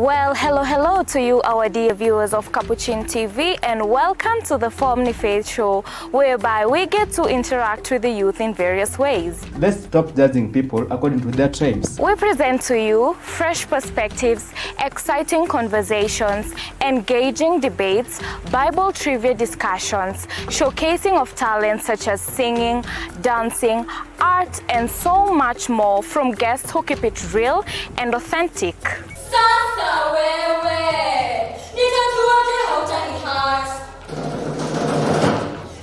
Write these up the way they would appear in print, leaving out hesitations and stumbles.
Well, hello to you, our dear viewers of Capuchin TV, and welcome to the Family Faith Show, whereby we get to interact with the youth in various ways. Let's stop judging people according to their tribes. We present to you fresh perspectives, exciting conversations, engaging debates, Bible trivia discussions, showcasing of talents such as singing, dancing, art, and so much more from guests who keep it real and authentic. Sasa wewe, nitajuaje hautanihat?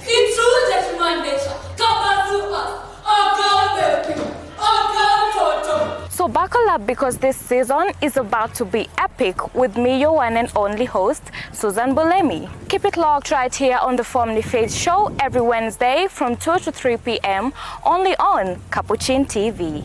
It's true that human nature comes to us, So buckle up because this season is about to be epic with me, your one and only host, Susan Bulemi. Keep it locked right here on the Family Faith Show every Wednesday from 2 to 3 p.m. only on Capuchin TV.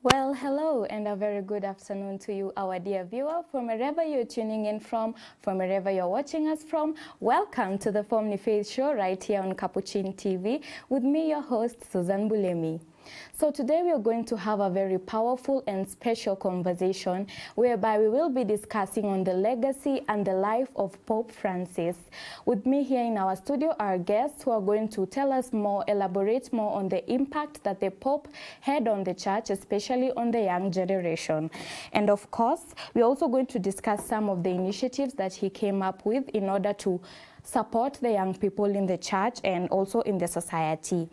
Well, hello and a very good afternoon to you, our dear viewer, from wherever you're tuning in from wherever you're watching us from. Welcome to the Family Faith Show right here on Capuchin TV with me, your host, Susan Bulemi. So today we are going to have a very powerful and special conversation whereby we will be discussing on the legacy and the life of Pope Francis. With me here in our studio are guests who are going to tell us more, elaborate more on the impact that the Pope had on the church, especially on the young generation. And of course, we're also going to discuss some of the initiatives that he came up with in order to support the young people in the church and also in the society.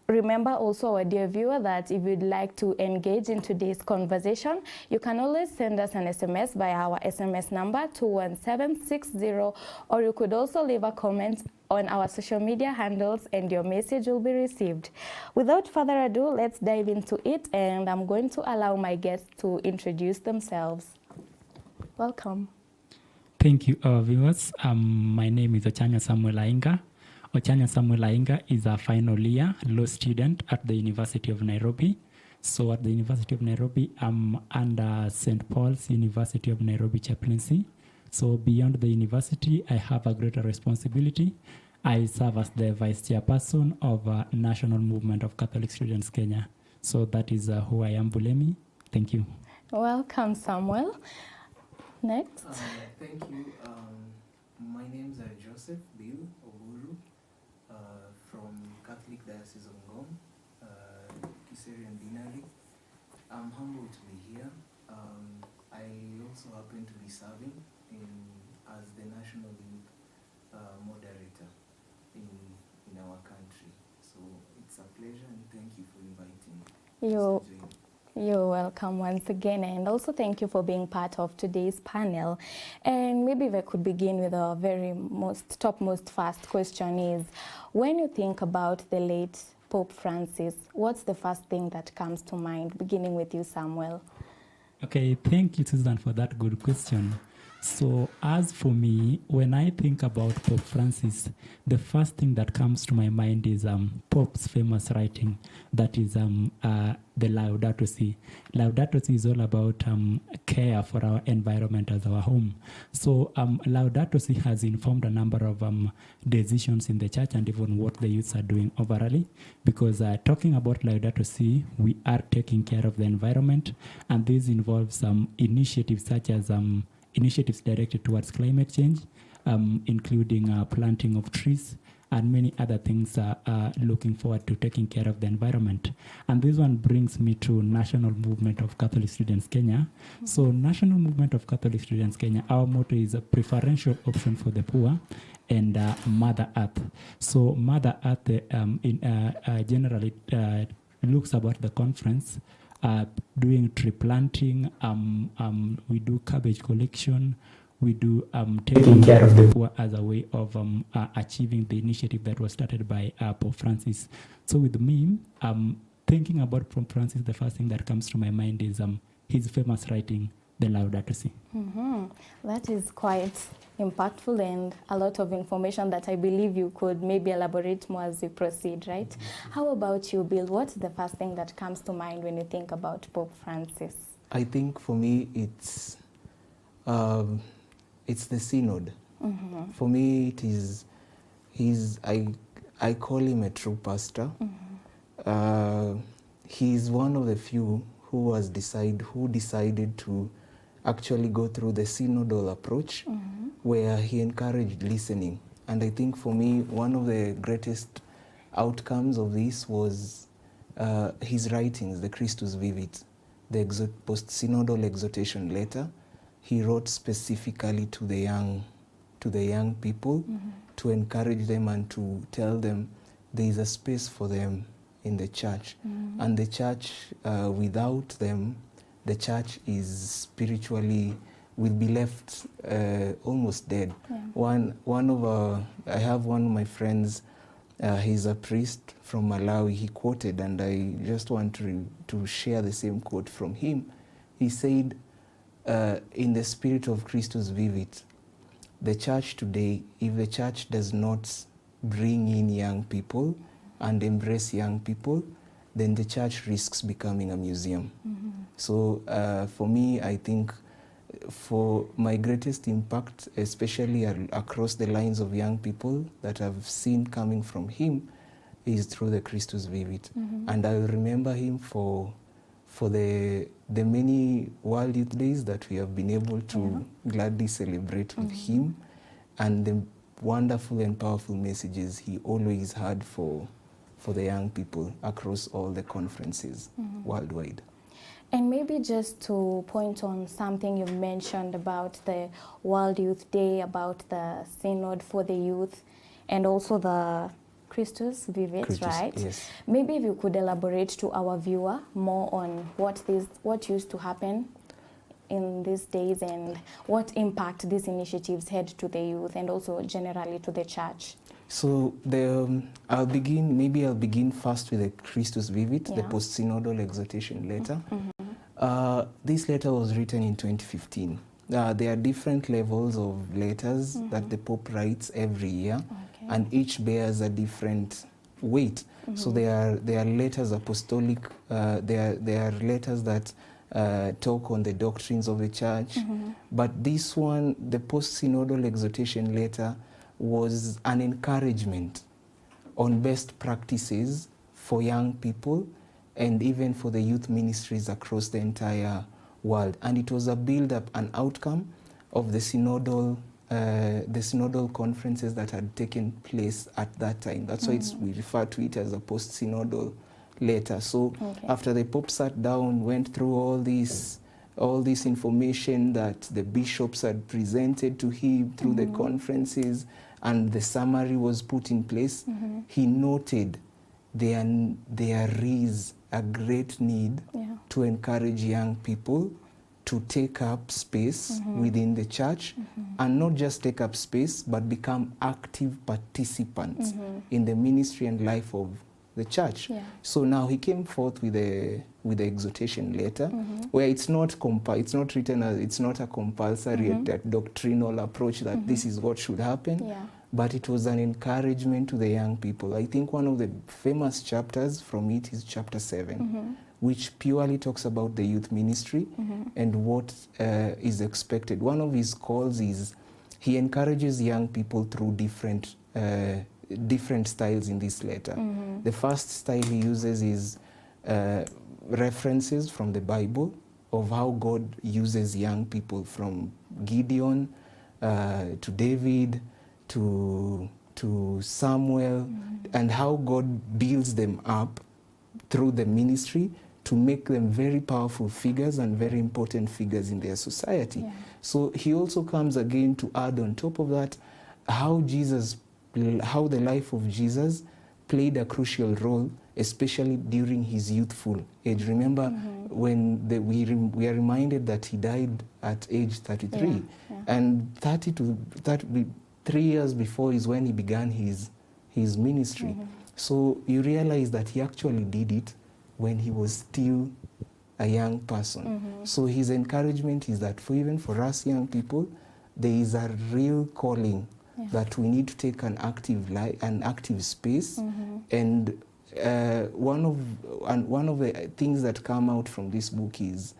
Remember also, our dear viewer, that if you'd like to engage in today's conversation, you can always send us an SMS by our SMS number 21760, or you could also leave a comment on our social media handles and your message will be received. Without further ado, let's dive into it, and I'm going to allow my guests to introduce themselves. Welcome. Thank you, viewers. My name is Ochanya Samuel Ainga. Ochanya Samuel Ainga is a final year law student at the University of Nairobi. So at the University of Nairobi, I'm under St. Paul's University of Nairobi chaplaincy. So beyond the university, I have a greater responsibility. I serve as the vice chairperson of National Movement of Catholic Students Kenya. So that is who I am, Bulemi. Thank you. Welcome, Samuel. Next. Thank you. My name is Joseph Bill Oburu. From Catholic Diocese of Ngong, Kiserian Binali. I'm humbled to be here. I also happen to be serving as the National Youth Moderator in our country. So it's a pleasure and thank you for inviting us to join. You're welcome once again, and also thank you for being part of today's panel. And maybe if I could begin with a very topmost first question is, when you think about the late Pope Francis, what's the first thing that comes to mind, beginning with you, Samuel? Okay, thank you, Susan, for that good question. So as for me, when I think about Pope Francis, the first thing that comes to my mind is Pope's famous writing, that is the Laudato Si. Laudato Si is all about care for our environment as our home. So Laudato Si has informed a number of decisions in the church and even what the youths are doing overall, because talking about Laudato Si, we are taking care of the environment, and this involves initiatives such as initiatives directed towards climate change, including planting of trees and many other things, looking forward to taking care of the environment. And this one brings me to National Movement of Catholic Students Kenya. Mm-hmm. So National Movement of Catholic Students Kenya, our motto is a preferential option for the poor and Mother Earth. So Mother Earth generally looks about the conference, doing tree planting, we do cabbage collection, we do taking care of the poor as a way of achieving the initiative that was started by Pope Francis. So with me, thinking about Pope Francis, the first thing that comes to my mind is his famous writing, the Laudato Si. Mm-hmm. That is quite impactful and a lot of information that I believe you could maybe elaborate more as we proceed, right? Mm-hmm. How about you, Bill? What's the first thing that comes to mind when you think about Pope Francis? I think for me it's the synod. Mm-hmm. For me it is I call him a true pastor. He's one of the few who decided to actually go through the synodal approach, where he encouraged listening. And I think for me, one of the greatest outcomes of this was his writings, the Christus Vivit, the post-synodal exhortation letter. He wrote specifically to the young people, to encourage them and to tell them there is a space for them in the church. And the church, without them, the church is spiritually, will be left almost dead. I have one of my friends, he's a priest from Malawi, he quoted, and I just want to share the same quote from him. He said, in the spirit of Christus Vivit, the church today, if the church does not bring in young people and embrace young people, then the church risks becoming a museum. So for me, I think for my greatest impact, especially across the lines of young people that I've seen coming from him, is through the Christus Vivit. And I will remember him for the many World Youth Days that we have been able to gladly celebrate with him, and the wonderful and powerful messages he always had for the young people across all the conferences worldwide. And maybe just to point on something you mentioned about the World Youth Day, about the Synod for the Youth, and also the Christus Vivit, right? Yes. Maybe if you could elaborate to our viewer more on what used to happen in these days and what impact these initiatives had to the youth and also generally to the church. So I'll begin first with the Christus Vivit, the post-synodal exhortation letter. This letter was written in 2015. There are different levels of letters that the Pope writes every year, and each bears a different weight. So there are letters apostolic, there are letters that talk on the doctrines of the church, but this one, the post-synodal exhortation letter, was an encouragement on best practices for young people and even for the youth ministries across the entire world. And it was a build-up, an outcome of the synodal conferences that had taken place at that time. That's why we refer to it as a post-synodal letter. So after the Pope sat down, went through all this information that the bishops had presented to him through the conferences, and the summary was put in place, he noted there is a great need to encourage young people to take up space within the church, and not just take up space, but become active participants in the ministry and life of the church. So now he came forth with the exhortation letter, where it's not written as, it's not a compulsory doctrinal approach that this is what should happen, but it was an encouragement to the young people. I think one of the famous chapters from it is chapter 7, which purely talks about the youth ministry and what is expected. One of his calls is he encourages young people through different styles in this letter. The first style he uses is references from the Bible of how God uses young people, from Gideon to David to Samuel, and how God builds them up through the ministry to make them very powerful figures and very important figures in their society. So he also comes again to add on top of that how the life of Jesus played a crucial role, especially during his youthful age. Remember, when we are reminded that he died at age 33, and 3 years before is when he began his ministry. So you realize that he actually did it when he was still a young person. So his encouragement is that even for us young people, there is a real calling that we need to take an active space. And one of the things that come out from this book is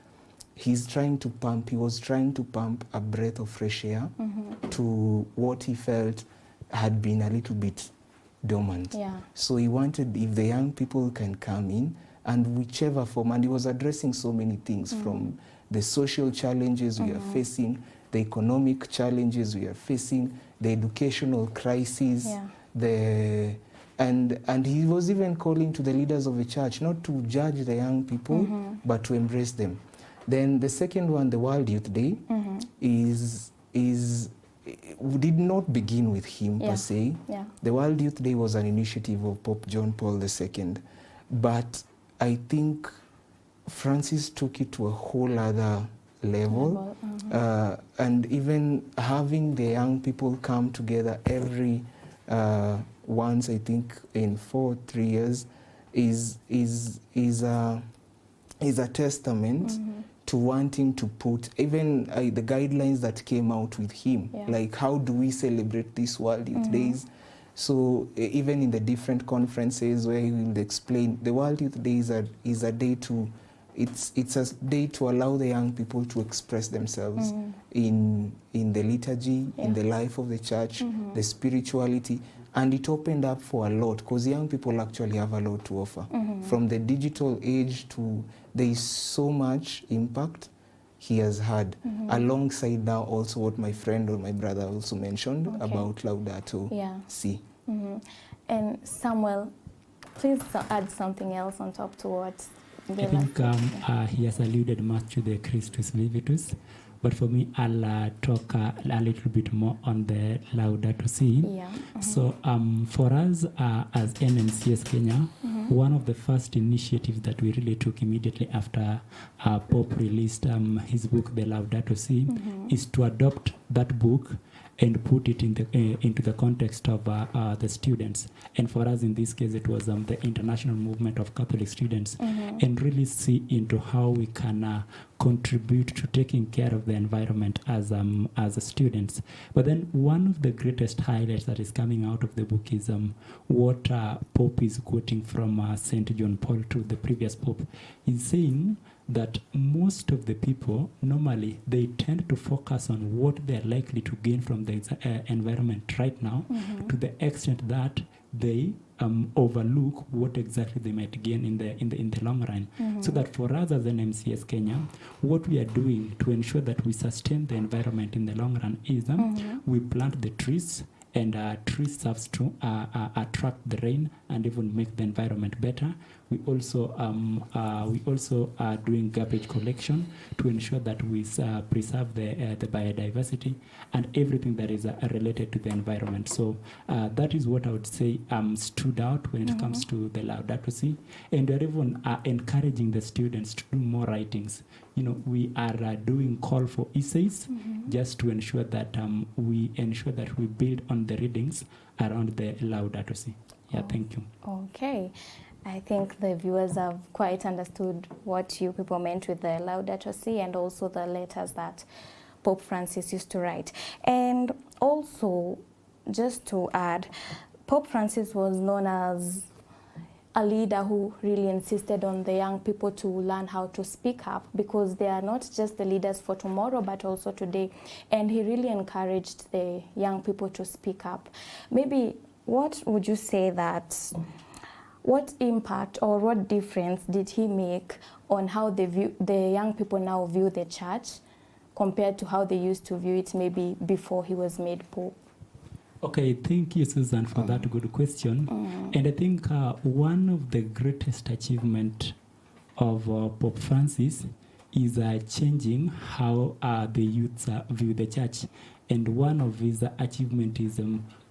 he was trying to pump a breath of fresh air to what he felt had been a little bit dormant. Yeah. So he wanted, if the young people can come in, and whichever form, and he was addressing so many things from the social challenges we are facing, the economic challenges we are facing, the educational crisis, and he was even calling to the leaders of the church not to judge the young people, but to embrace them. Then the second one, the World Youth Day, did not begin with him per se. Yeah. The World Youth Day was an initiative of Pope John Paul II, but I think Francis took it to a whole other level. And even having the young people come together every once, I think, in 4 or 3 years is a testament to wanting to put even the guidelines that came out with him, like how do we celebrate these World Youth Days. So even in the different conferences where he will explain, the World Youth Day is a day to, it's a day to allow the young people to express themselves in the liturgy, in the life of the church, the spirituality, and it opened up for a lot because young people actually have a lot to offer. From the digital age to, there is so much impact he has had, alongside now also what my friend or my brother also mentioned about Laudato Si. And Samuel, please add something else on top to what I think he has alluded much to the Christus Vivitus, but for me, I'll talk a little bit more on the Laudato Si. So for us as NNCS Kenya, one of the first initiatives that we really took immediately after Pope released his book, the Laudato Si, is to adopt that book and put it in into the context of the students. And for us in this case, it was the International Movement of Catholic Students, and really see into how we can contribute to taking care of the environment as students. But then one of the greatest highlights that is coming out of the book is what Pope is quoting from St. John Paul II, the previous Pope. He's saying that most of the people, normally, they tend to focus on what they're likely to gain from the environment right now, to the extent that they overlook what exactly they might gain in the long run. So that for us as an MCS Kenya, what we are doing to ensure that we sustain the environment in the long run is we plant the trees, and trees serves to attract the rain and even make the environment better. We also are doing garbage collection to ensure that we preserve the biodiversity and everything that is related to the environment. So that is what I would say stood out when it comes to the Laudato Si. And we're even encouraging the students to do more writings. You know, we are doing call for essays just to ensure that we build on the readings around the Laudato Si. Yeah, thank you. Okay. I think the viewers have quite understood what you people meant with the Laudato Si and also the letters that Pope Francis used to write. And also, just to add, Pope Francis was known as a leader who really insisted on the young people to learn how to speak up, because they are not just the leaders for tomorrow but also today. And he really encouraged the young people to speak up. Maybe what would you say that, what impact or what difference did he make on how the young people now view the church compared to how they used to view it maybe before he was made Pope? Okay, thank you, Susan, for that good question. And I think one of the greatest achievement of Pope Francis is changing how the youths view the church. And one of his achievements is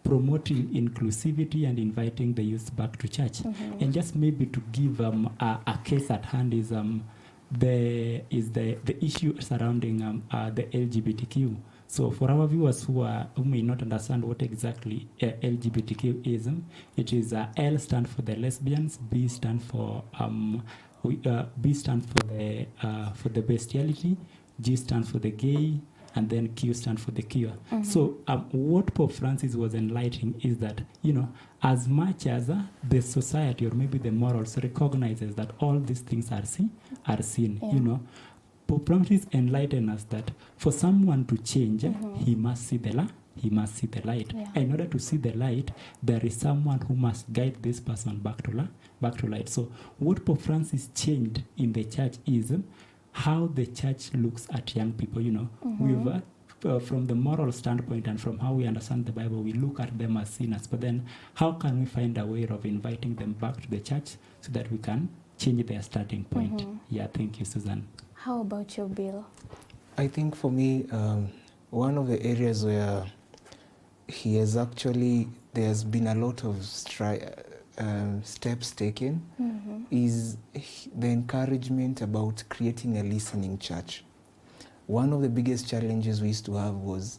promoting inclusivity and inviting the youth back to church. And just maybe to give a case at hand is the issue surrounding the LGBTQ. So for our viewers who may not understand what exactly LGBTQ is, it is L stand for the lesbians, B stand for the bestiality, G stand for the gay, and then Q stand for the queer. So what Pope Francis was enlightening is that, you know, as much as the society or maybe the morals recognizes that all these things are seen, you know, Pope Francis enlightened us that for someone to change, he must see the he must see the light. Yeah. In order to see the light, there is someone who must guide this person back to light. So what Pope Francis changed in the church is how the church looks at young people. We've from the moral standpoint and from how we understand the Bible, we look at them as sinners. But then how can we find a way of inviting them back to the church so that we can change their starting point? Yeah, thank you, Susan. How about you, Bill? I think for me, one of the areas where there's been a lot of steps taken is the encouragement about creating a listening church. One of the biggest challenges we used to have was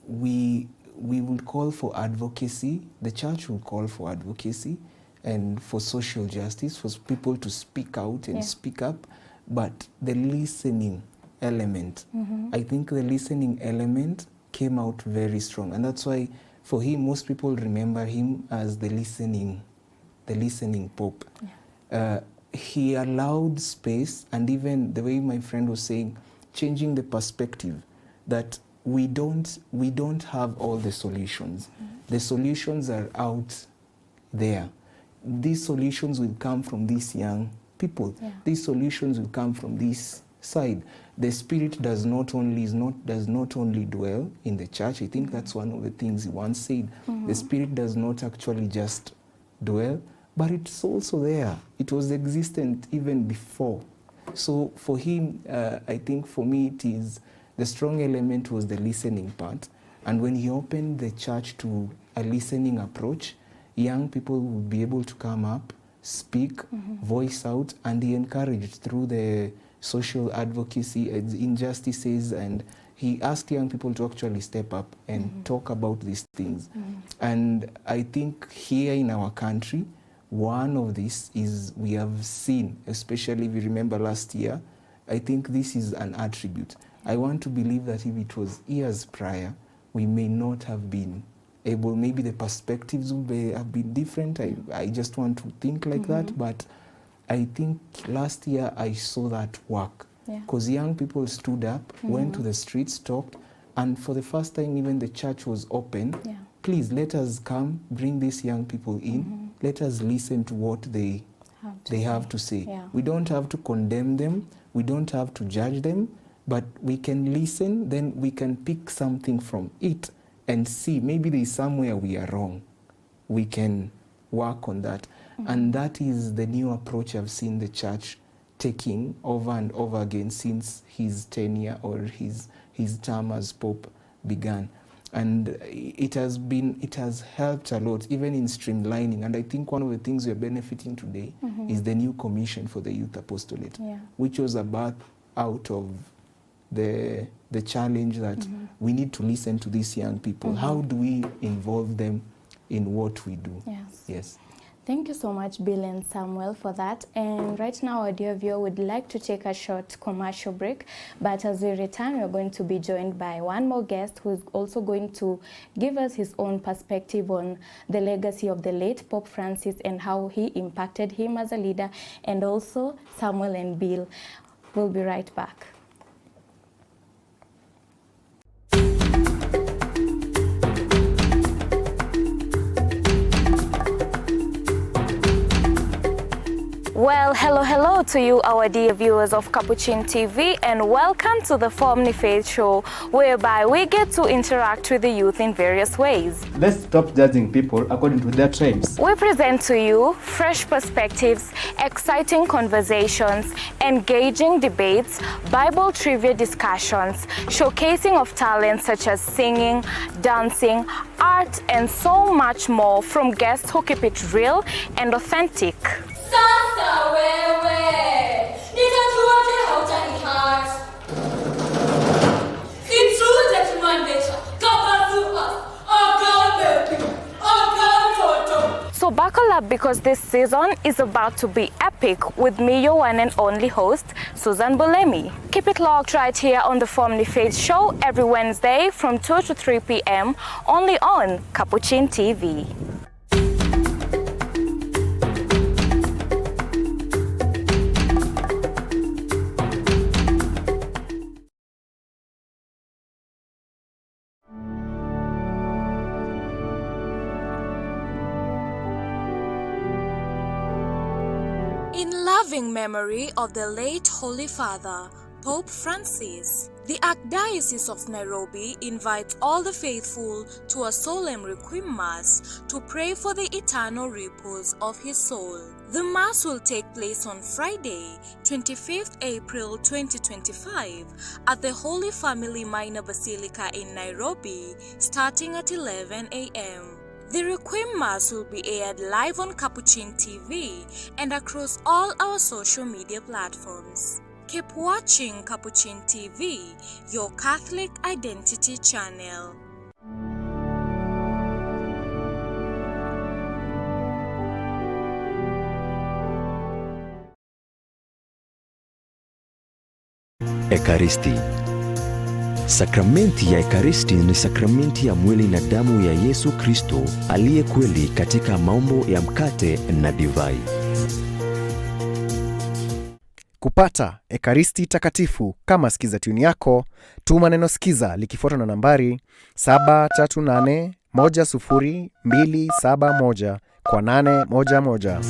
we would call for advocacy. The church would call for advocacy and for social justice, for people to speak out and speak up. But the listening element, I think the listening element came out very strong. And that's why for him, most people remember him as the listening Pope. Yeah. He allowed space, and even the way my friend was saying, changing the perspective that we don't have all the solutions. The solutions are out there. These solutions will come from these young people. Yeah. These solutions will come from this side. The Spirit does not only dwell in the church. I think that's one of the things he once said. The Spirit does not actually just dwell, but it's also there. It was existent even before. So for him, I think for me it is, the strong element was the listening part. And when he opened the church to a listening approach, young people would be able to come up, speak, voice out, and he encouraged through the social advocacy, injustices, and he asked young people to actually step up and talk about these things. And I think here in our country, one of these is we have seen, especially if you remember last year, I think this is an attribute. I want to believe that if it was years prior, we may not have been able, maybe the perspectives would have been different. I just want to think like that, but I think last year I saw that work. Because young people stood up, went to the streets, talked, and for the first time even the church was open. Please let us come, bring these young people in, let us listen to what they have to say. We don't have to condemn them, we don't have to judge them, but we can listen, then we can pick something from it and see maybe there is somewhere we are wrong. We can work on that. And that is the new approach I've seen the church taking over and over again since his tenure or his term as Pope began. And it has helped a lot, even in streamlining. And I think one of the things we're benefiting today is the new commission for the youth apostolate, which was about out of the challenge that we need to listen to these young people. How do we involve them in what we do? Yes. Thank you so much, Bill and Samuel, for that. And right now, our dear viewer would like to take a short commercial break. But as we return, we're going to be joined by one more guest who's also going to give us his own perspective on the legacy of the late Pope Francis and how he impacted him as a leader. And also, Samuel and Bill will be right back. Well, hello to you, our dear viewers of Capuchin TV, and welcome to the Family Faith Show, whereby we get to interact with the youth in various ways. Let's stop judging people according to their tribes. We present to you fresh perspectives, exciting conversations, engaging debates, Bible trivia discussions, showcasing of talents such as singing, dancing, art, and so much more from guests who keep it real and authentic. Sasa wewe, nitajuaje hautanihat? It's true that human nature covers us, So buckle up because this season is about to be epic with me, your one and only host, Susan Bulemi. Keep it locked right here on the Family Faith Show every Wednesday from 2 to 3 p.m. only on Capuchin TV. In loving memory of the late Holy Father, Pope Francis, the Archdiocese of Nairobi invites all the faithful to a solemn Requiem Mass to pray for the eternal repose of his soul. The Mass will take place on Friday, 25th April 2025 at the Holy Family Minor Basilica in Nairobi, starting at 11 a.m. The Requiem Mass will be aired live on Capuchin TV and across all our social media platforms. Keep watching Capuchin TV, your Catholic identity channel. Ekaristi. Sakramenti ya Ekaristi ni sakramenti ya mwili na damu ya Yesu Kristo aliye kweli katika maumbo ya mkate na divai. Kupata Ekaristi takatifu kama skiza tuni yako, tuma neno skiza likifuatwa na nambari 738100271 kwa 811.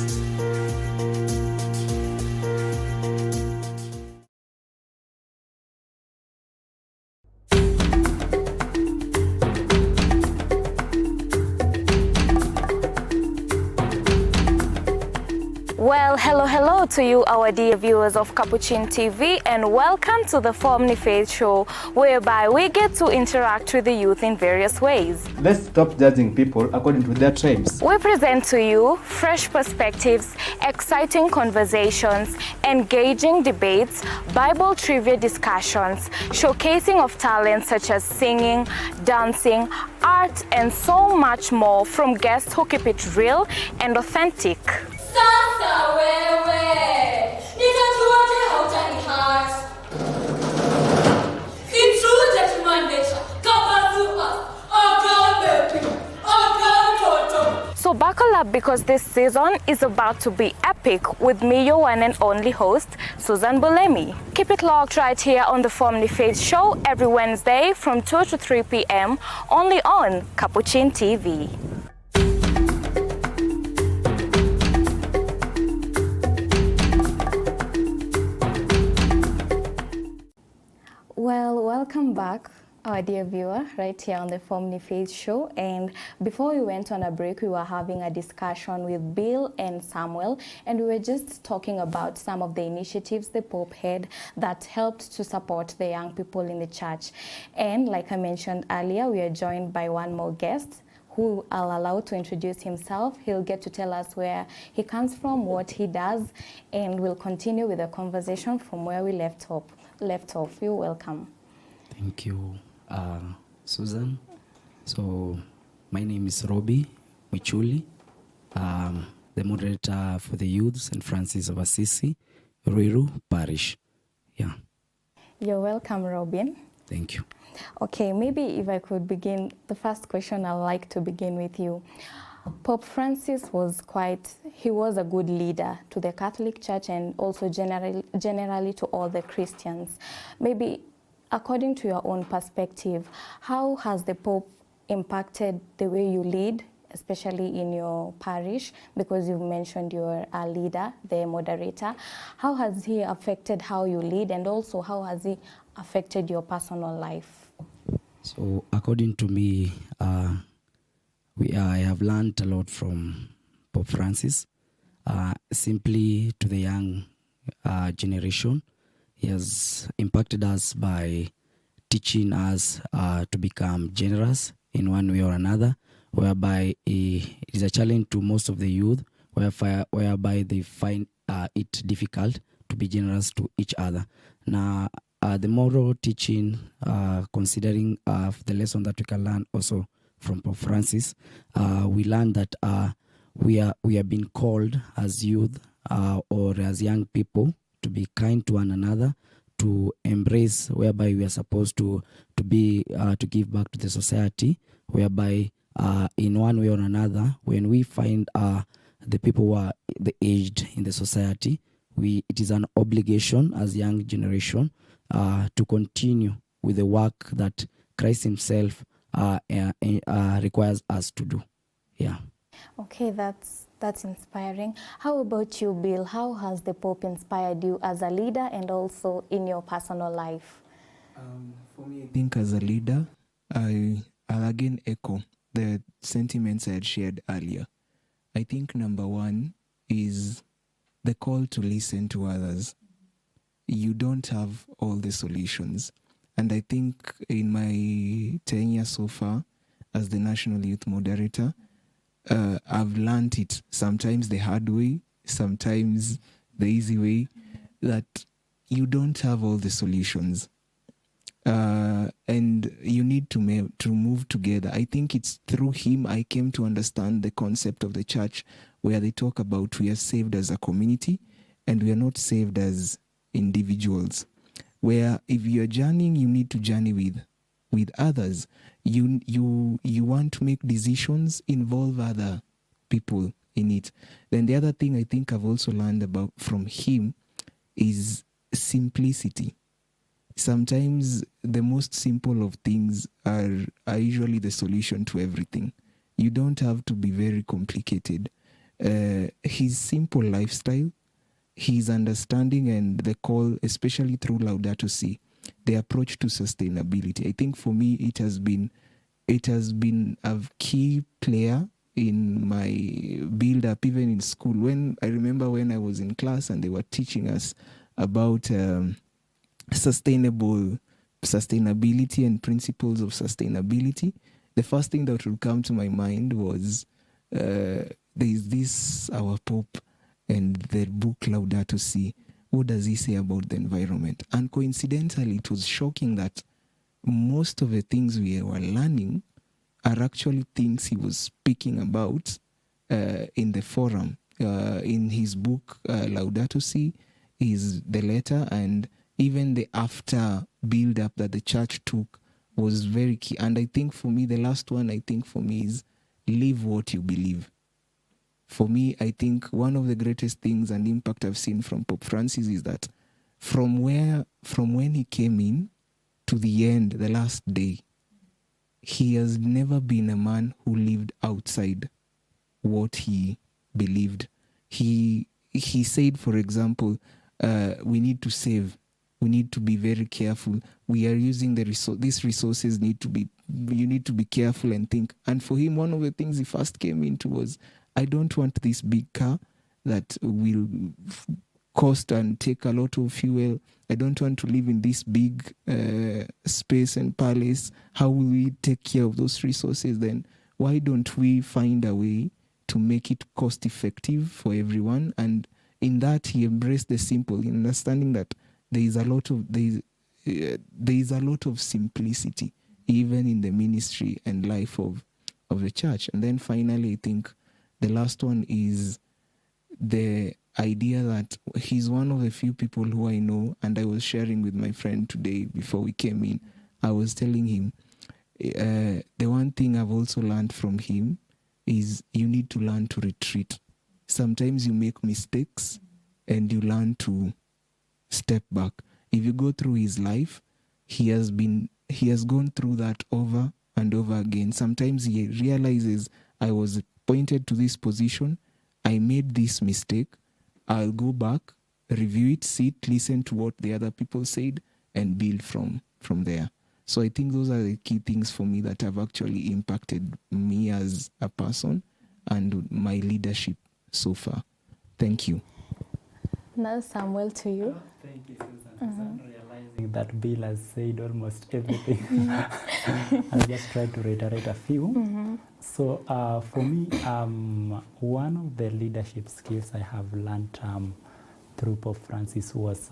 Well, hello to you, our dear viewers of Capuchin TV, and welcome to the Family Faith Show, whereby we get to interact with the youth in various ways. Let's stop judging people according to their tribes. We present to you fresh perspectives, exciting conversations, engaging debates, Bible trivia discussions, showcasing of talents such as singing, dancing, art, and so much more from guests who keep it real and authentic. Sasa wewe, nitajuaje hautani-hurt? It's true that human nature covers us. So buckle up, because this season is about to be epic with me, your one and only host, Susan Bulemi. Keep it locked right here on the Family Faith Show every Wednesday from 2 to 3 p.m. only on Capuchin TV. Well, welcome back, our dear viewer, right here on the Family Faith Show. And before we went on a break, we were having a discussion with Bill and Samuel, and we were just talking about some of the initiatives the Pope had that helped to support the young people in the church. And like I mentioned earlier, we are joined by one more guest who I'll allow to introduce himself. He'll get to tell us where he comes from, what he does, and we'll continue with the conversation from where we left off. You're welcome. Thank you, Susan. So my name is Robbie Michuli, the moderator for the youths and Francis of Assisi, Ruiru Parish. Yeah. You're welcome, Robin. Thank you. Okay, maybe if I could begin, the first question I'd like to begin with you. Pope Francis was a good leader to the Catholic Church and also generally to all the Christians. Maybe according to your own perspective, how has the Pope impacted the way you lead, especially in your parish? Because you've mentioned you're a leader, the moderator. How has he affected how you lead, and also how has he affected your personal life? So according to me, I have learned a lot from Pope Francis. Simply to the young generation, he has impacted us by teaching us to become generous in one way or another, whereby it is a challenge to most of the youth, whereby they find it difficult to be generous to each other. Now, the moral teaching, considering the lesson that we can learn also from Pope Francis, we learned that we are being called as youth or as young people to be kind to one another, to embrace, whereby we are supposed to give back to the society, whereby in one way or another, when we find the people who are the aged in the society, it is an obligation as young generation to continue with the work that Christ himself requires us to do. Yeah. Okay, that's That's inspiring. How about you, Bill? How has the Pope inspired you as a leader and also in your personal life? For me, I think as a leader, I'll again echo the sentiments I had shared earlier. I think number one is the call to listen to others. You don't have all the solutions. And I think in my tenure so far as the National Youth Moderator, I've learned it sometimes the hard way, sometimes the easy way, that you don't have all the solutions. And you need to move together. I think it's through him I came to understand the concept of the church, where they talk about we are saved as a community and we are not saved as individuals. Where if you're journeying, you need to journey with others. You want to make decisions, involve other people in it. Then the other thing I think I've also learned about from him is simplicity. Sometimes the most simple of things are usually the solution to everything. You don't have to be very complicated. His simple lifestyle, his understanding and the call, especially through Laudato Si, the approach to sustainability. I think for me it has been a key player in my build-up, even in school. When I remember when I was in class and they were teaching us about sustainability and principles of sustainability, the first thing that would come to my mind was there is this our Pope and the book Laudato Si. What does he say about the environment? And coincidentally, it was shocking that most of the things we were learning are actually things he was speaking about in the forum. In his book Laudato Si is the letter, and even the after build-up that the church took was very key. And I think for me, the last one is live what you believe. For me, I think one of the greatest things and impact I've seen from Pope Francis is that from when he came in to the end, the last day, he has never been a man who lived outside what he believed. He said, for example, we need to save. We need to be very careful. We are using these resources. You need to be careful and think. And for him, one of the things he first came into was, I don't want this big car that will cost and take a lot of fuel. I don't want to live in this big space and palace. How will we take care of those resources then? Why don't we find a way to make it cost effective for everyone? And in that, he embraced the simple, in understanding that there is a lot of simplicity even in the ministry and life of the church. And then finally, I think the last one is the idea that he's one of the few people who I know, and I was sharing with my friend today before we came in. I was telling him, the one thing I've also learned from him is you need to learn to retreat. Sometimes you make mistakes and you learn to step back. If you go through his life, he has gone through that over and over again. Sometimes he realizes, I was pointed to this position, I made this mistake, I'll go back, review it, sit, listen to what the other people said, and build from there. So I think those are the key things for me that have actually impacted me as a person and my leadership so far. Thank you. Now, Samuel, to you. Thank you, Susan. I'm realizing that Bill has said almost everything. I'll just try to reiterate a few. So for me, one of the leadership skills I have learned through Pope Francis was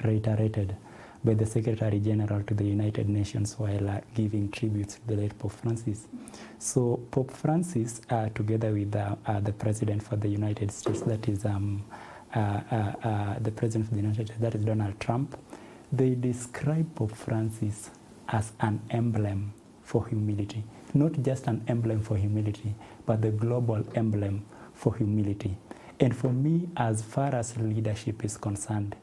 reiterated by the Secretary General to the United Nations while giving tributes to the late Pope Francis. So Pope Francis, together with the President for the United States, that is the President of the United States, that is Donald Trump, they describe Pope Francis as an emblem for humility. Not just an emblem for humility, but the global emblem for humility. And for me, as far as leadership is concerned,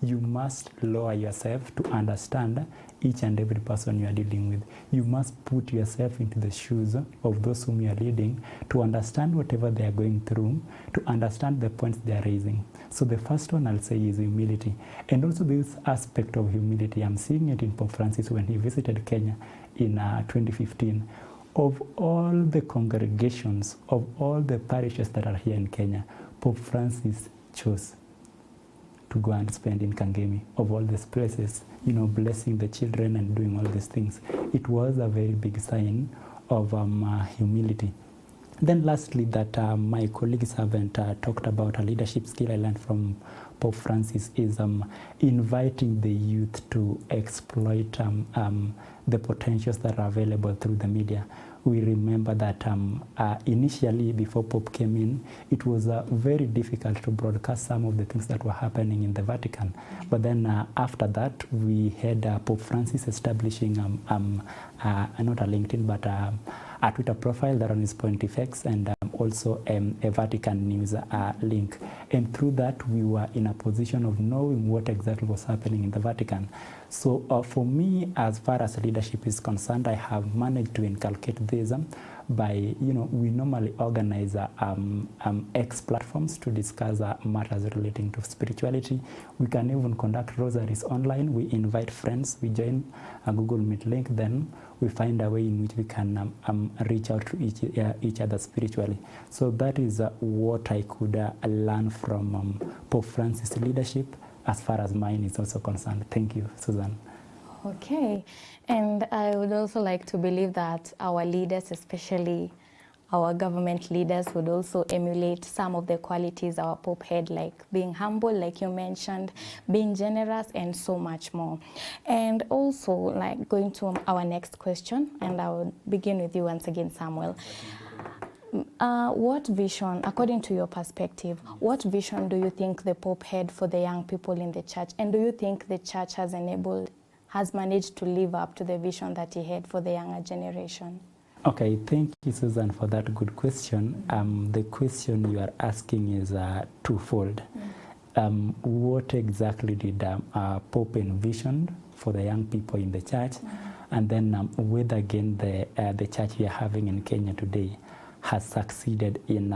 you must lower yourself to understand each and every person you are dealing with. You must put yourself into the shoes of those whom you are leading to understand whatever they are going through, to understand the points they are raising. So the first one I'll say is humility. And also this aspect of humility, I'm seeing it in Pope Francis when he visited Kenya in 2015. Of all the congregations, of all the parishes that are here in Kenya, Pope Francis chose to go and spend in Kangemi, of all these places, you know, blessing the children and doing all these things. It was a very big sign of humility. Then lastly, that my colleagues haven't talked about a leadership skill I learned from Pope Francis is inviting the youth to exploit the potentials that are available through the media. We remember that initially, before Pope came in, it was very difficult to broadcast some of the things that were happening in the Vatican. But then after that, we had Pope Francis establishing not a LinkedIn, but a Twitter profile that on his Pontifex, and also a Vatican News link. And through that, we were in a position of knowing what exactly was happening in the Vatican. So for me, as far as leadership is concerned, I have managed to inculcate this by, you know, we normally organize X platforms to discuss matters relating to spirituality. We can even conduct rosaries online. We invite friends, we join a Google Meet link, then we find a way in which we can reach out to each other spiritually. So that is what I could learn from Pope Francis' leadership as far as mine is also concerned. Thank you, Susan. Okay, and I would also like to believe that our leaders, especially our government leaders, would also emulate some of the qualities our Pope had, like being humble, like you mentioned, being generous, and so much more. And also, like, going to our next question, and I will begin with you once again, Samuel. What vision, according to your perspective, what vision do you think the Pope had for the young people in the church? And do you think the church has managed to live up to the vision that he had for the younger generation? Okay, thank you, Susan, for that good question. The question you are asking is twofold. What exactly did Pope envision for the young people in the church? And then whether again the church we are having in Kenya today has succeeded in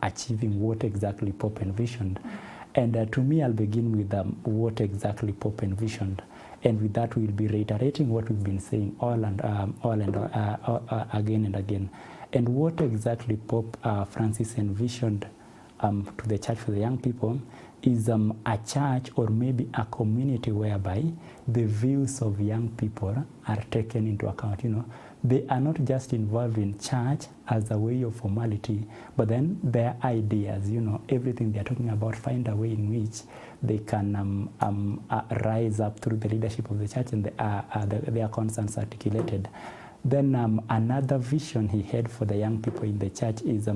achieving what exactly Pope envisioned. And to me, I'll begin with what exactly Pope envisioned. And with that, we'll be reiterating what we've been saying again and again. And what exactly Pope Francis envisioned to the church for the young people is a church or maybe a community whereby the views of young people are taken into account. You know, they are not just involved in church as a way of formality, but then their ideas, you know, everything they're talking about, find a way in which they can rise up through the leadership of the church and their concerns articulated. Then another vision he had for the young people in the church is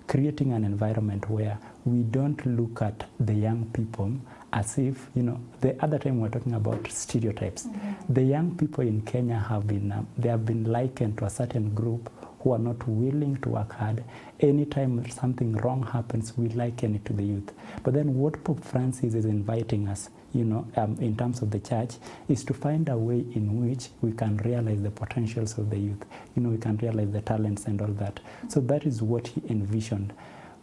creating an environment where we don't look at the young people as if, you know, the other time we're talking about stereotypes. The young people in Kenya have been likened to a certain group who are not willing to work hard. Anytime something wrong happens, we liken it to the youth. But then what Pope Francis is inviting us, you know, in terms of the church, is to find a way in which we can realize the potentials of the youth. You know, we can realize the talents and all that. So that is what he envisioned.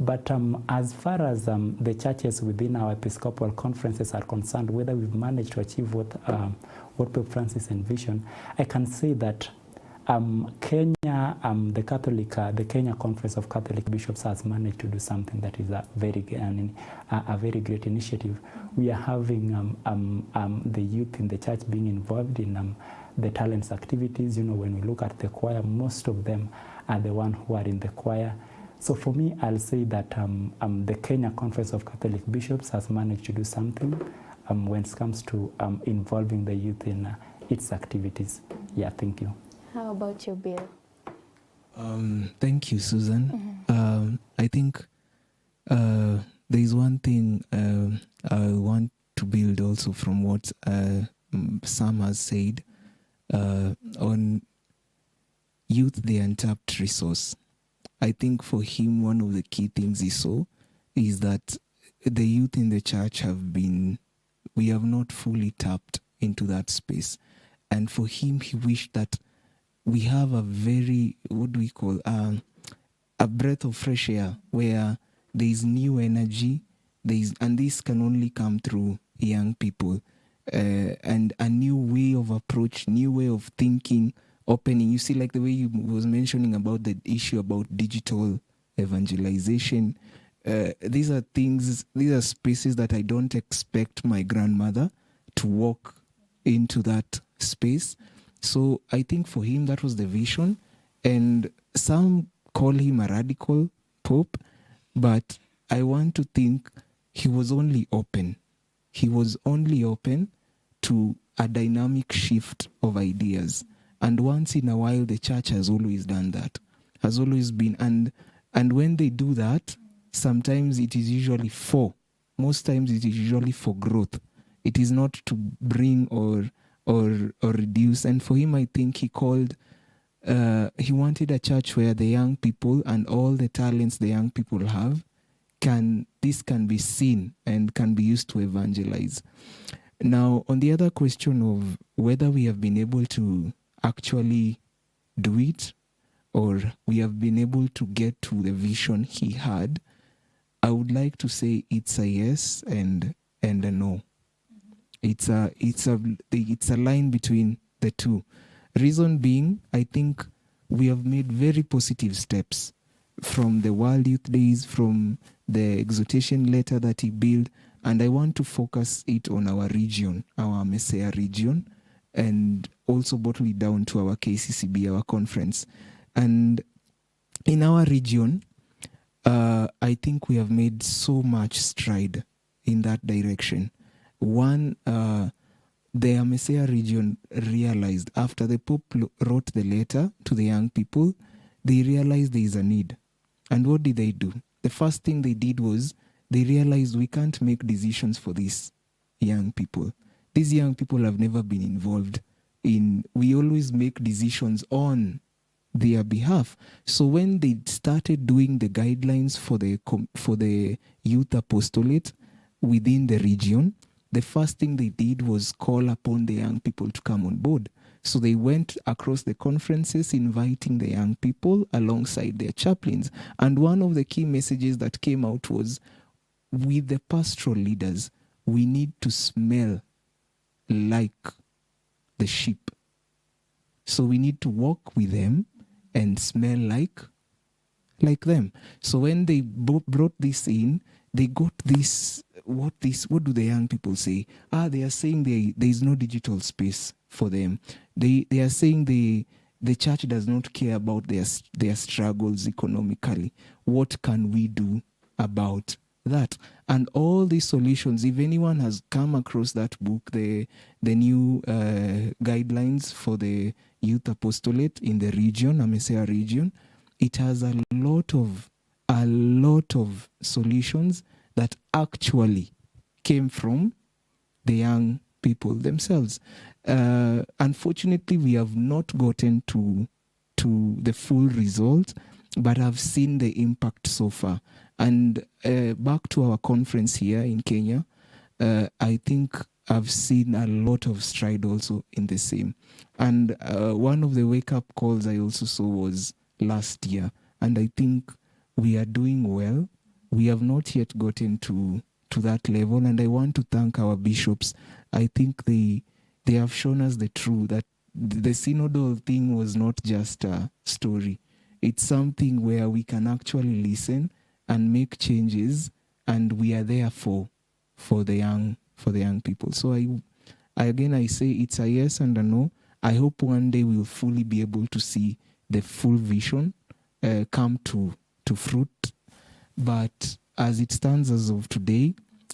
But as far as the churches within our Episcopal conferences are concerned, whether we've managed to achieve what Pope Francis envisioned, I can say that Kenya, the Kenya Conference of Catholic Bishops has managed to do something that is a very great initiative. We are having the youth in the church being involved in the talents activities. You know, when we look at the choir, most of them are the ones who are in the choir. So for me, I'll say that the Kenya Conference of Catholic Bishops has managed to do something when it comes to involving the youth in its activities. Yeah, thank you. How about you, Bill? Thank you, Susan. I think there is one thing I want to build also from what Sam has said on youth, the untapped resource. I think for him, one of the key things he saw is that the youth in the church have been we have not fully tapped into that space. And for him, he wished that we have a very, what do we call, a breath of fresh air where there is new energy, and this can only come through young people, and a new way of approach, new way of thinking, opening. You see, like the way you was mentioning about the issue about digital evangelization. These are things, these are spaces that I don't expect my grandmother to walk into that space. So I think for him, that was the vision. And some call him a radical pope, but I want to think he was only open. He was only open to a dynamic shift of ideas. And once in a while, the church has always done that, has always been. And when they do that, sometimes it is usually most times it is usually for growth. It is not to bring or reduce. And for him, I think he wanted a church where the young people and all the talents the young people have, this can be seen and can be used to evangelize. Now, on the other question of whether we have been able to actually do it, or we have been able to get to the vision he had, I would like to say it's a yes and a no. It's a line between the two. Reason being, I think we have made very positive steps from the World Youth Days, from the exhortation letter that he built, and I want to focus it on our region, our Messiah region, and also bottle it down to our KCCB, our conference. And in our region, I think we have made so much stride in that direction. One, the Messiah region realized after the Pope wrote the letter to the young people, they realized there is a need. And what did they do? The first thing they did was they realized we can't make decisions for these young people. These young people have never been involved in, we always make decisions on their behalf. So when they started doing the guidelines for the youth apostolate within the region, the first thing they did was call upon the young people to come on board. So they went across the conferences inviting the young people alongside their chaplains. And one of the key messages that came out was, with the pastoral leaders, we need to smell like the sheep. So we need to walk with them and smell like them. So when they brought this in, they got this, what do the young people say? They are saying there is no digital space for them. They are saying the church does not care about their struggles economically. What can we do about that? And all these solutions, if anyone has come across that book, the new guidelines for the youth apostolate in the region, Messiah region, it has a lot of solutions that actually came from the young people themselves. Unfortunately, we have not gotten to the full result, but I've seen the impact so far. And back to our conference here in Kenya, I think I've seen a lot of stride also in the same. And one of the wake-up calls I also saw was last year. And I think we are doing well. We have not yet gotten to that level. And I want to thank our bishops. I think they have shown us the truth, that the synodal thing was not just a story. It's something where we can actually listen and make changes, and we are there for the young people. So I say it's a yes and a no. I hope one day we'll fully be able to see the full vision come to fruit. But as it stands as of today,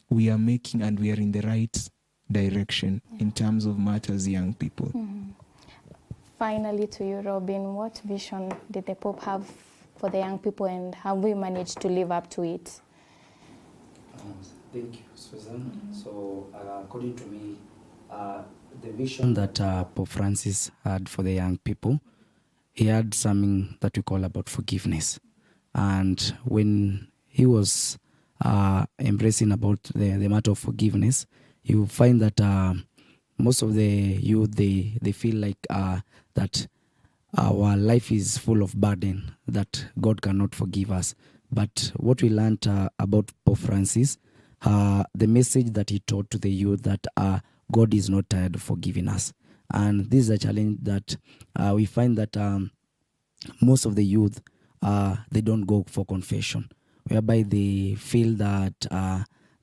we are making, and we are in the right direction in terms of matters young people. Mm-hmm. Finally, to you, Robin, what vision did the Pope have for the young people, and have we managed to live up to it? Thank you, Susan. So, according to me, the vision that Pope Francis had for the young people, he had something that we call about forgiveness. And when he was embracing about the matter of forgiveness, you find that most of the youth, they feel like that our life is full of burden, that God cannot forgive us. But what we learned about Pope Francis, the message that he taught to the youth, that God is not tired of forgiving us. And this is a challenge that we find that most of the youth, they don't go for confession, whereby they feel that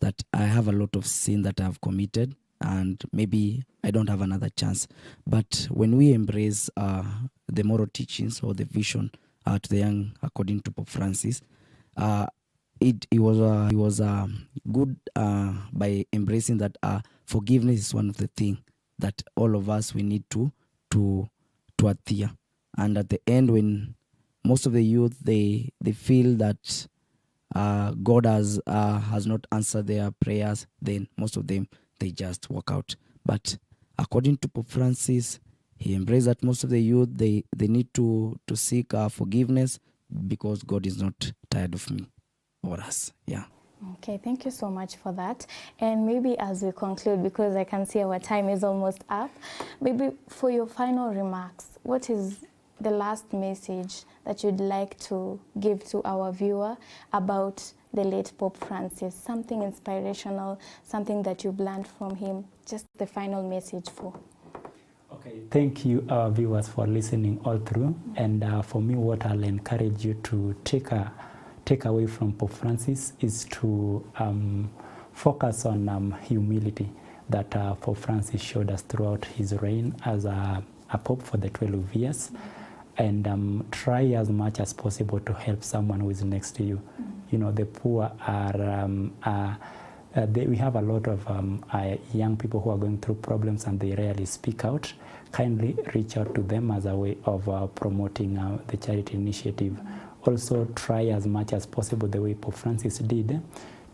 that I have a lot of sin that I've committed and maybe I don't have another chance. But when we embrace the moral teachings or the vision to the young, according to Pope Francis, it was good by embracing that forgiveness is one of the things that all of us we need to adhere. And at the end, when most of the youth they feel that God has not answered their prayers, then most of them they just walk out. But according to Pope Francis, he embraced that most of the youth they need to seek forgiveness, because God is not tired of me or us. Yeah. Okay, thank you so much for that. And maybe as we conclude, because I can see our time is almost up, maybe for your final remarks, what is the last message that you'd like to give to our viewer about the late Pope Francis? Something inspirational, something that you've learned from him, just the final message for. Okay, thank you, our viewers, for listening all through. And for me, what I'll encourage you to take away from Pope Francis is to focus on humility that Pope Francis showed us throughout his reign as a Pope for the 12 years. And try as much as possible to help someone who is next to you. You know, the poor are, we have a lot of young people who are going through problems and they rarely speak out. Kindly reach out to them as a way of promoting the charity initiative. Also try as much as possible, the way Pope Francis did,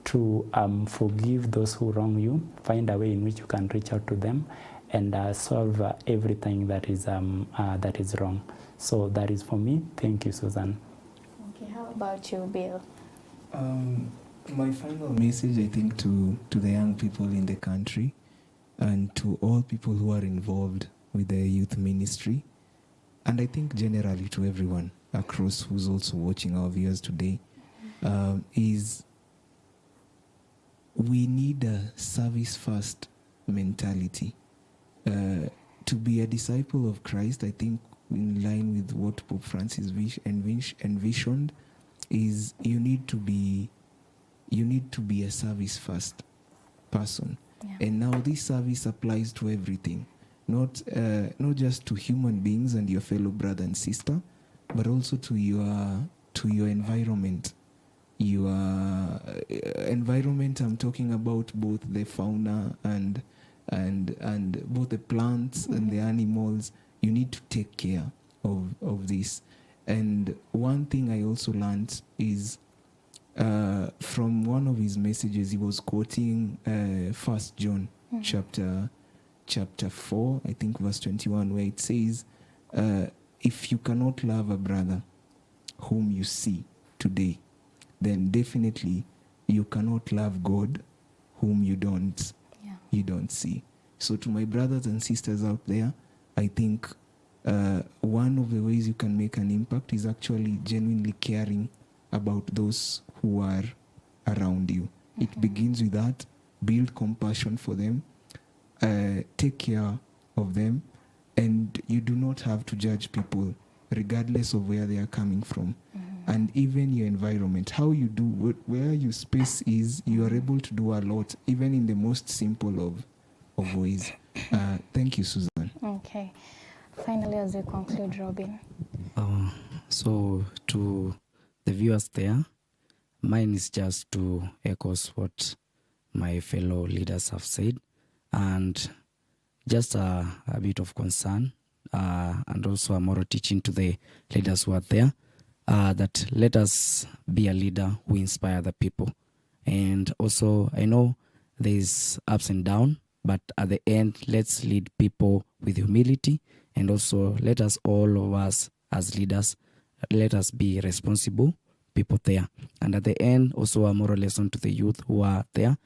to forgive those who wrong you. Find a way in which you can reach out to them and solve everything that is wrong. So that is for me. Thank you, Susan. Okay, how about you, Bill? My final message, I think, to the young people in the country and to all people who are involved with the youth ministry, and I think generally to everyone across who's also watching our viewers today, is we need a service-first mentality. To be a disciple of Christ, I think, in line with what Pope Francis envisioned, is you need to be a service-first person. Yeah. And now this service applies to everything, not just to human beings and your fellow brother and sister, but also to your environment. Your environment, I'm talking about both the fauna and both the plants and the animals. You need to take care of this. And one thing I also learned is from one of his messages, he was quoting 1 John chapter 4, I think verse 21, where it says, if you cannot love a brother whom you see today, then definitely you cannot love God whom you don't see. So to my brothers and sisters out there, I think one of the ways you can make an impact is actually genuinely caring about those who are around you. Mm-hmm. It begins with that. Build compassion for them. Take care of them. And you do not have to judge people regardless of where they are coming from. Mm-hmm. And even your environment, how you do, where your space is, you are able to do a lot, even in the most simple of ways. Thank you, Susan. Okay. Finally, as we conclude, Robin. So to the viewers there, mine is just to echo what my fellow leaders have said, and just a bit of concern and also a moral teaching to the leaders who are there, that let us be a leader who inspire the people. And also, I know there's ups and downs, but at the end, let's lead people with humility, and also let us, all of us as leaders, let us be responsible people there. And at the end, also a moral lesson to the youth who are there.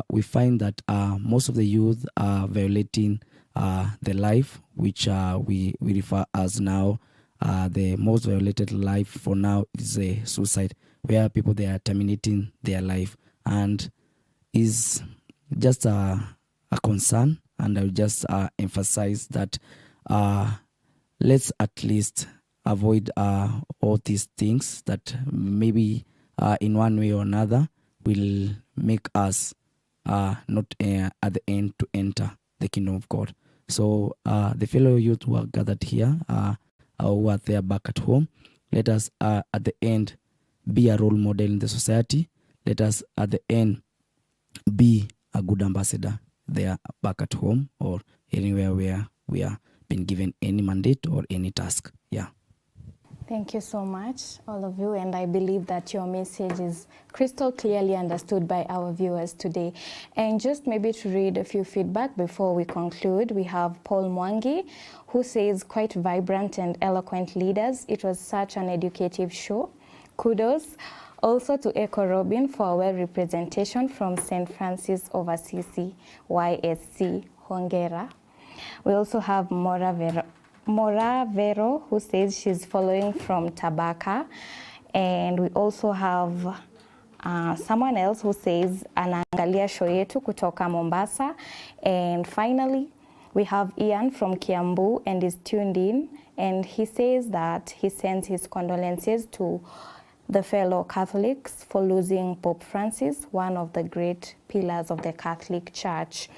we find that most of the youth are violating the life, which we refer as now the most violated life for now is a suicide, where people, they are terminating their life, and is just a concern. And I will just emphasize that let's at least avoid all these things that maybe in one way or another will make us not at the end to enter the kingdom of God. So the fellow youth who are gathered here, who are there back at home, let us at the end be a role model in the society. Let us at the end be a good ambassador there back at home or anywhere where we are being given any mandate or any task. Yeah. Thank you so much, all of you, and I believe that your message is crystal clearly understood by our viewers today. And just maybe to read a few feedback before we conclude, we have Paul Mwangi, who says, quite vibrant and eloquent leaders. It was such an educative show. Kudos. Also to Echo Robin for our representation from St. Francis of Assisi, YSC, Hongera. We also have Mora Vero, who says she's following from Tabaka. And we also have someone else who says anaangalia show yetu kutoka Mombasa. And finally, we have Ian from Kiambu and is tuned in. And he says that he sends his condolences to the fellow Catholics for losing Pope Francis, one of the great pillars of the Catholic Church.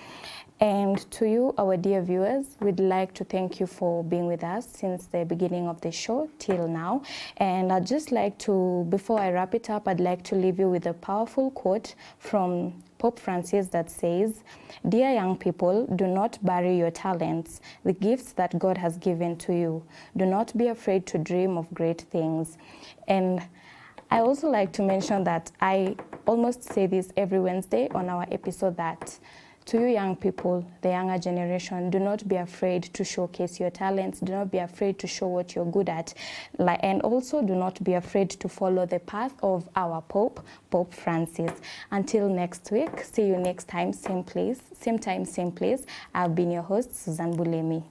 And to you, our dear viewers, we'd like to thank you for being with us since the beginning of the show till now. And I'd just like to, before I wrap it up, I'd like to leave you with a powerful quote from Pope Francis that says, "Dear young people, do not bury your talents, the gifts that God has given to you. Do not be afraid to dream of great things." And I also like to mention that I almost say this every Wednesday on our episode, that to you young people, the younger generation, do not be afraid to showcase your talents. Do not be afraid to show what you're good at. And also do not be afraid to follow the path of our Pope, Pope Francis. Until next week, see you next time, same place, same time, same place. I've been your host, Susan Bulemi.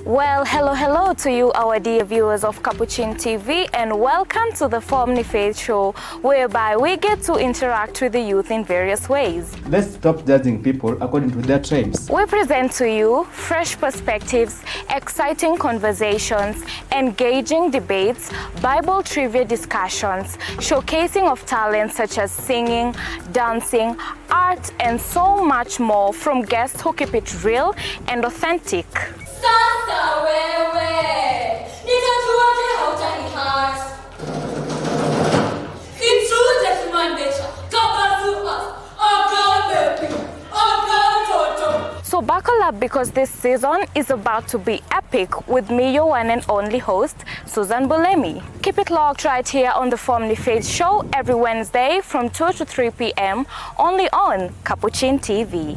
Well, hello to you, our dear viewers of Capuchin TV, and welcome to the Formni Faith Show, whereby we get to interact with the youth in various ways. Let's stop judging people according to their tribes. We present to you fresh perspectives, exciting conversations, engaging debates, Bible trivia discussions, showcasing of talents such as singing, dancing, art, and so much more from guests who keep it real and authentic. Sasa wewe, nitajuaje hautani It's true that human nature covers us, So buckle up, because this season is about to be epic with me, your one and only host, Susan Bulemi. Keep it locked right here on the Formni Faith Show every Wednesday from 2 to 3 p.m. only on Capuchin TV.